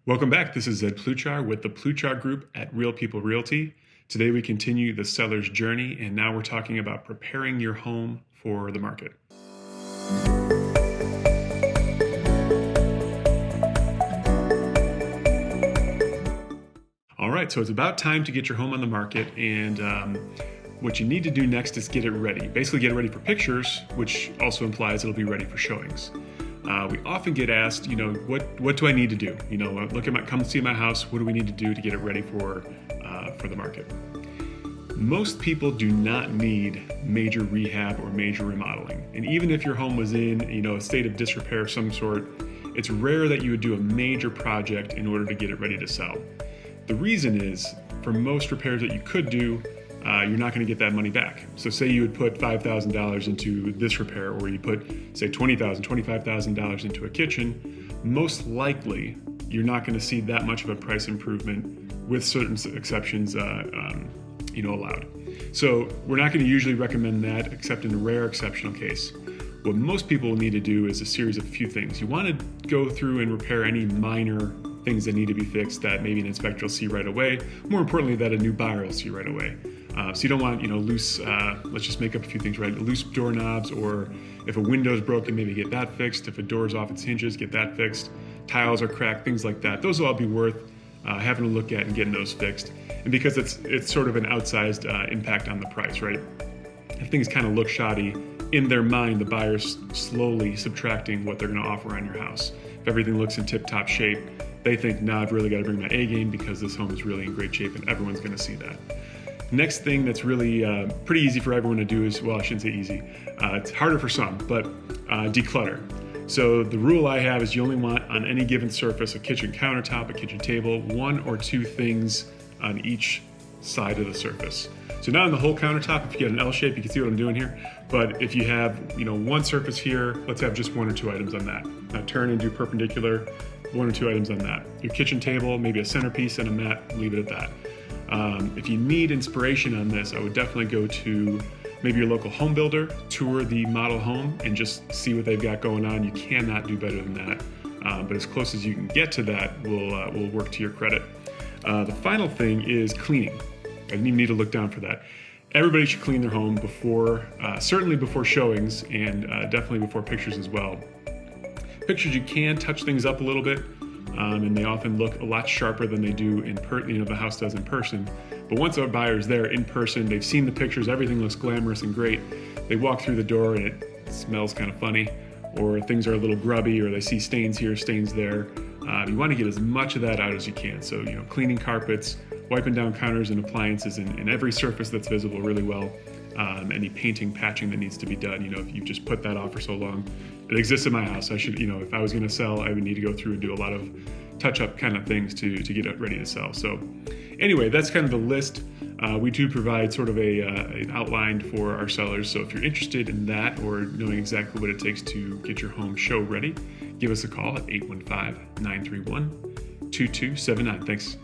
Welcome back. This is Ed Pluchar with the Pluchar Group at Real People Realty. Today we continue the seller's journey, and now we're talking about preparing your home for the market. All right, so it's about time to get your home on the market, and what you need to do next is get it ready. Basically get it ready for pictures, which also implies it'll be ready for showings. We often get asked, what do I need to do? Come see my house. What do we need to do to get it ready for the market? Most people do not need major rehab or major remodeling. And even if your home was in, a state of disrepair of some sort, it's rare that you would do a major project in order to get it ready to sell. The reason is, for most repairs that you could do, you're not going to get that money back. So say you would put $5,000 into this repair, or you put, say, $20,000, $25,000 into a kitchen, most likely you're not going to see that much of a price improvement, with certain exceptions allowed. So we're not going to usually recommend that, except in a rare exceptional case. What most people will need to do is a series of few things. You want to go through and repair any minor things that need to be fixed that maybe an inspector will see right away. More importantly, that a new buyer will see right away. So you don't want, loose, let's just make up a few things, right? Loose doorknobs, or if a window's broken, maybe get that fixed. If a door's off its hinges, get that fixed. Tiles are cracked, things like that. Those will all be worth having a look at and getting those fixed. And because it's sort of an outsized impact on the price, right? If things kind of look shoddy, in their mind, the buyer's slowly subtracting what they're going to offer on your house. If everything looks in tip-top shape, they think, I've really got to bring my A game because this home is really in great shape and everyone's going to see that. Next thing that's really pretty easy for everyone to do is, well, I shouldn't say easy. It's harder for some, but declutter. So the rule I have is you only want on any given surface, a kitchen countertop, a kitchen table, one or two things on each side of the surface. So not on the whole countertop. If you get an L shape, you can see what I'm doing here. But if you have, one surface here, let's have just one or two items on that. Now turn and do perpendicular, one or two items on that. Your kitchen table, maybe a centerpiece and a mat, leave it at that. If you need inspiration on this, I would definitely go to maybe your local home builder, tour the model home, and just see what they've got going on. You cannot do better than that. But as close as you can get to that will work to your credit. The final thing is cleaning. You need to look down for that. Everybody should clean their home before, certainly before showings, and definitely before pictures as well. Pictures, you can touch things up a little bit, and they often look a lot sharper than they do the house does in person. But once our buyer's there in person, they've seen the pictures, everything looks glamorous and great. They walk through the door and it smells kind of funny, or things are a little grubby, or they see stains here, stains there. You want to get as much of that out as you can. So, cleaning carpets, wiping down counters and appliances and every surface that's visible really well. Any painting, patching that needs to be done, if you've just put that off for so long. It exists in my house. I should, if I was going to sell, I would need to go through and do a lot of touch-up kind of things to get it ready to sell. So anyway, that's kind of the list. We do provide sort of an outline for our sellers. So if you're interested in that or knowing exactly what it takes to get your home show ready, give us a call at 815-931-2279. Thanks.